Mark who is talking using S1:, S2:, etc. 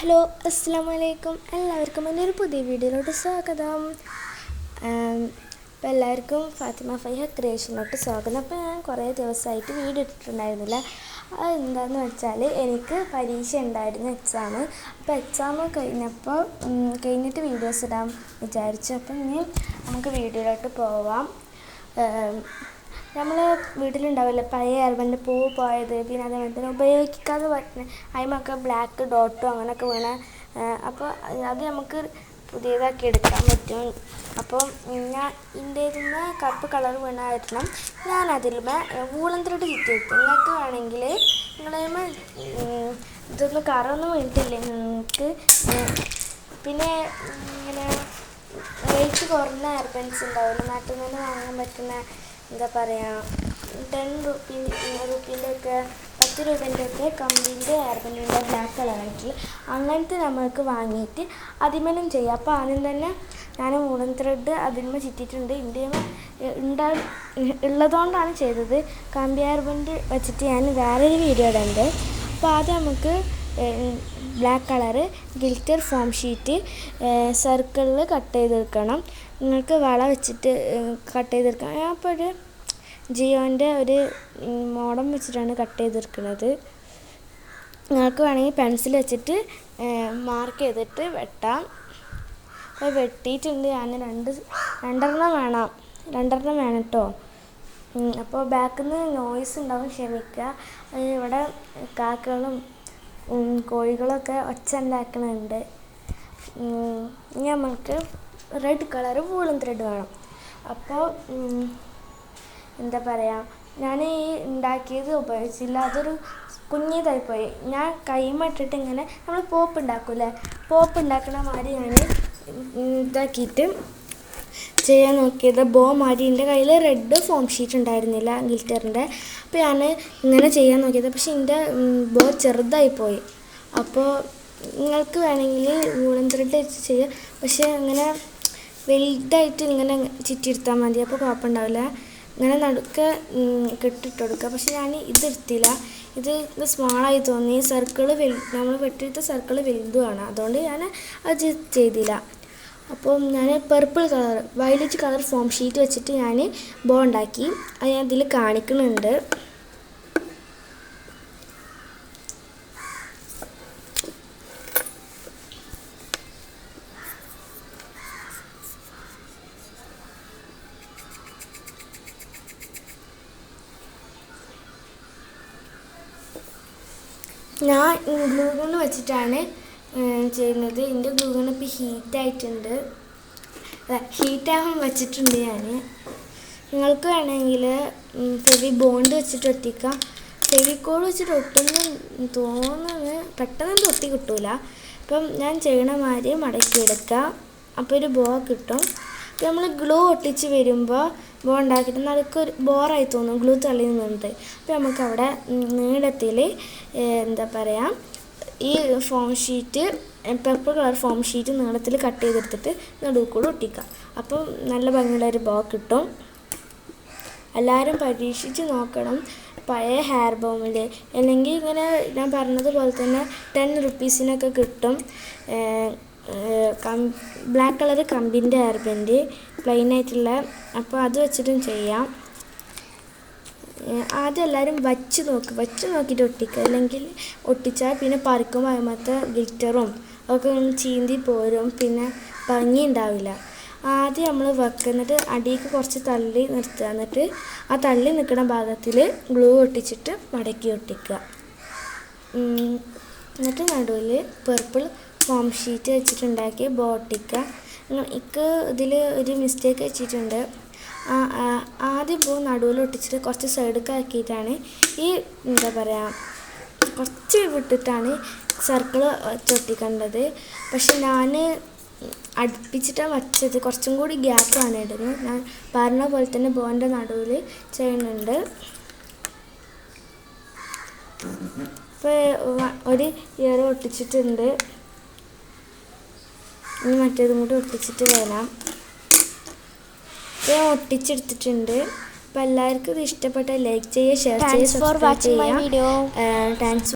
S1: Hello അസ്സലാമു അലൈക്കും. എല്ലാവർക്കും എൻ്റെ ഒരു പുതിയ വീഡിയോയിലോട്ട് സ്വാഗതം. അപ്പോൾ എല്ലാവർക്കും ഫാത്തിമ ഫൈഹ ക്രിയേഷനിലോട്ട് സ്വാഗതം. അപ്പോൾ ഞാൻ കുറേ ദിവസമായിട്ട് വീഡിയോ ഇട്ടിട്ടുണ്ടായിരുന്നില്ല. അത് എന്താണെന്ന് വെച്ചാൽ എനിക്ക് പരീക്ഷ ഉണ്ടായിരുന്നു, എക്സാം. അപ്പോൾ എക്സാം കഴിഞ്ഞിട്ട് വീഡിയോസ് ഇടാൻ വിചാരിച്ചു. അപ്പം ഇനി നമുക്ക് വീഡിയോയിലോട്ട് പോവാം. നമ്മൾ വീട്ടിലുണ്ടാവില്ല പഴയ ആൽബത്തിൻ്റെ പൂ പോയത്, പിന്നെ അതേപോലെ തന്നെ ഉപയോഗിക്കാതെ പറ്റുന്ന അതിമൊക്കെ ബ്ലാക്ക് ഡോട്ടും അങ്ങനെയൊക്കെ വീണ, അപ്പോൾ അത് നമുക്ക് പുതിയതാക്കി എടുക്കാൻ പറ്റും. അപ്പം ഞാൻ ഇന്ത്യയിൽ കറുപ്പ് കളർ വീണ കാരണം ഞാൻ അതിലുമേ വൂളൻ ത്രെഡ് ചുറ്റി വെക്കും. നിങ്ങൾക്ക് വേണമെങ്കിൽ നിങ്ങളതിന്മേൽ ഇതൊന്നും കറൊന്നും വീണിട്ടില്ലേ നിങ്ങൾക്ക്. പിന്നെ ഇങ്ങനെ റേറ്റ് കുറഞ്ഞ ഹെയർ ബാൻഡ്സ് ഉണ്ടാവില്ല, നാട്ടിൽ നിന്ന് വാങ്ങാൻ പറ്റുന്ന, എന്താ പറയുക, 10 റുപ്പീൻ്റെ ഒക്കെ 10 രൂപേൻ്റെ ഒക്കെ കമ്പീൻ്റെ ഹെയർ ബാൻഡിൻ്റെ ബ്ലാക്ക് കളറായിട്ടുള്ള അങ്ങനത്തെ നമ്മൾക്ക് വാങ്ങിയിട്ട് അതിന്മേലും ചെയ്യാം. അപ്പോൾ ആദ്യം തന്നെ ഞാൻ വൂളൻ ത്രെഡ് അതിന്മേൽ ചുറ്റിയിട്ടുണ്ട്. ഇന്ത്യയിൽ ഉള്ളതുകൊണ്ടാണ് ചെയ്തത്. കമ്പി ഹെയർ ബാൻഡ് വെച്ചിട്ട് ഞാൻ വേറൊരു വീഡിയോ ഇടുന്നുണ്ട്. അപ്പോൾ ആദ്യം നമുക്ക് black colour glitter form sheet സർക്കിളിൽ കട്ട് ചെയ്തെടുക്കണം. നിങ്ങൾക്ക് വള വെച്ചിട്ട് കട്ട് ചെയ്തെടുക്കണം. ഞാൻ അപ്പോൾ ഒരു ജിയോൻ്റെ ഒരു മോഡം വെച്ചിട്ടാണ് കട്ട് ചെയ്തെടുക്കുന്നത്. നിങ്ങൾക്ക് വേണമെങ്കിൽ പെൻസിൽ വെച്ചിട്ട് മാർക്ക് ചെയ്തിട്ട് വെട്ടാം. അപ്പോൾ വെട്ടിയിട്ടുണ്ട് ഞാൻ. രണ്ടെണ്ണം വേണം കേട്ടോ. അപ്പോൾ ബാക്കിൽ നിന്ന് നോയ്സ് ഉണ്ടാവും, ക്ഷമിക്കുക. ഇവിടെ കാക്കകളും കോഴികളൊക്കെ ഒച്ച ഉണ്ടാക്കുന്നുണ്ട്. ഇനി നമുക്ക് റെഡ് കളർ വൂളൻ ത്രെഡ് വേണം. അപ്പോൾ എന്താ പറയുക, ഞാൻ ഈ ഉണ്ടാക്കിയത് ഉപയോഗിച്ചില്ല, അതൊരു കുഞ്ഞിതായിപ്പോയി. ഞാൻ കൈമട്ടിട്ട് ഇങ്ങനെ നമ്മൾ പോപ്പ് ഉണ്ടാക്കൂലേ, പോപ്പ് ഉണ്ടാക്കണ മാതിരി ഞാൻ ഇതാക്കിയിട്ട് ചെയ്യാൻ നോക്കിയത്. ബോ മാതിരി എൻ്റെ കയ്യിൽ റെഡ് ഫോം ഷീറ്റ് ഉണ്ടായിരുന്നില്ല ഗിൽറ്ററിൻ്റെ. അപ്പോൾ ഞാൻ ഇങ്ങനെ ചെയ്യാൻ നോക്കിയത്, പക്ഷേ എൻ്റെ ബോ ചെറുതായിപ്പോയി. അപ്പോൾ നിങ്ങൾക്ക് വേണമെങ്കിൽ വൂളൻ ത്രെഡ് വെച്ച് ചെയ്യാം, പക്ഷേ അങ്ങനെ വലുതായിട്ട് ഇങ്ങനെ ചുറ്റിയെടുത്താൽ മതി, അപ്പോൾ കുഴപ്പമുണ്ടാവില്ല. ഇങ്ങനെ നടുക്ക് കെട്ടിട്ട് കൊടുക്കുക. പക്ഷെ ഞാൻ ഇതെടുത്തില്ല, ഇത് സ്മോളായി തോന്നി. നമ്മൾ വെട്ടിയെടുത്ത സർക്കിൾ വലുതുമാണ്, അതുകൊണ്ട് ഞാൻ അത് ചെയ്തില്ല. അപ്പോൾ ഞാൻ വയലറ്റ് കളർ ഫോം ഷീറ്റ് വെച്ചിട്ട് ഞാൻ ബോ ഉണ്ടാക്കി. അത് ഞാൻ ഇതിൽ കാണിക്കുന്നുണ്ട്. ഞാൻ ഗ്ലൂ ഗൺ വെച്ചിട്ടാണ് ചെയ്യുന്നത്. എൻ്റെ ഗ്ലൂ ഗൺ ഇപ്പോൾ ഹീറ്റാകാൻ വെച്ചിട്ടുണ്ട് ഞാൻ. നിങ്ങൾക്ക് വേണമെങ്കിൽ ഫെവി ബോണ്ട് വെച്ചിട്ട് ഒട്ടിക്കാം. ഫെവിക്കോൾ വെച്ചിട്ട് ഒട്ടുമെന്ന് തോന്നുന്നത് പെട്ടെന്ന് ഒട്ടി കിട്ടൂല. അപ്പം ഞാൻ ചെയ്യണ മാതിരി മടക്കിയെടുക്കാം, അപ്പോൾ ഒരു ബോ കിട്ടും. അപ്പോൾ നമ്മൾ ഗ്ലൂ ഒട്ടിച്ച് വരുമ്പോൾ ബോ ഉണ്ടാക്കിയിട്ട് നടുക്കൊരു ബോറായി തോന്നും, ഗ്ലൂ തള്ളി നിന്നിട്ട്. അപ്പോൾ നമുക്കവിടെ നീളത്തിൽ എന്താ പറയുക, ഈ form sheet purple colour form sheet നീളത്തിൽ കട്ട് ചെയ്തെടുത്തിട്ട് നടുക്കൂടെ ഒട്ടിക്കാം. അപ്പം നല്ല ഭംഗിയുള്ളൊരു ബോ കിട്ടും. എല്ലാവരും പരീക്ഷിച്ച് നോക്കണം പഴയ ഹെയർ ബോമിൽ. അല്ലെങ്കിൽ ഇങ്ങനെ ഞാൻ പറഞ്ഞതുപോലെ തന്നെ 10 റുപ്പീസിനൊക്കെ കിട്ടും ബ്ലാക്ക് കളർ കമ്പിൻ്റെ ഹെയർ ബാൻഡ് പ്ലെയിൻ ആയിട്ടുള്ള. അപ്പോൾ അത് വെച്ചിട്ടും ചെയ്യാം. ആദ്യം എല്ലാവരും വച്ച് നോക്കിയിട്ട് ഒട്ടിക്കുക. അല്ലെങ്കിൽ ഒട്ടിച്ചാൽ പിന്നെ പറിക്കുമ്പോൾ അതിമത്തെ ഗിൽറ്ററും ഒക്കെ ചീന്തി പോരും, പിന്നെ ഭംഗി ഉണ്ടാവില്ല. ആദ്യം നമ്മൾ വെക്കുന്നിട്ട് അടിയിലേക്ക് കുറച്ച് തള്ളി നിർത്തുക, എന്നിട്ട് ആ തള്ളി നിൽക്കുന്ന ഭാഗത്തിൽ ഗ്ലൂ ഒട്ടിച്ചിട്ട് മടക്കി ഒട്ടിക്കുക. എന്നിട്ട് നടുവിൽ പർപ്പിൾ ഫോം ഷീറ്റ് വെച്ചിട്ടുണ്ടാക്കി ബോ ഒട്ടിക്കുക. ഇതിൽ ഒരു മിസ്റ്റേക്ക് വെച്ചിട്ടുണ്ട്. ആദ്യം പൂ നടുവിൽ ഒട്ടിച്ചിട്ട് കുറച്ച് സൈഡൊക്കെ ആക്കിയിട്ടാണ് ഈ എന്താ പറയുക, കുറച്ച് വിട്ടിട്ടാണ് സർക്കിൾ ഒട്ടിക്കേണ്ടത്. പക്ഷെ ഞാൻ അടുപ്പിച്ചിട്ടാണ് വച്ചത്, കുറച്ചും കൂടി ഗ്യാപ്പാണ് ഇടുന്നത്. ഞാൻ പറഞ്ഞ പോലെ തന്നെ ബോൻ്റെ നടുവിൽ ചെയ്യുന്നുണ്ട്. ഇപ്പോൾ ഒരു ഇയർ ഒട്ടിച്ചിട്ടുണ്ട്, ഇനി മറ്റേതും കൂടി ഒട്ടിച്ചിട്ട് വരാം. ഞാൻ ഒട്ടിച്ചെടുത്തിട്ടുണ്ട്. അപ്പോൾ എല്ലാവർക്കും ഇത് ഇഷ്ടപ്പെട്ട ലൈക്ക് ചെയ്യുക, ഷെയർ ചെയ്യുക, സബ്സ്ക്രൈബ് ചെയ്യുക. താങ്ക്സ്.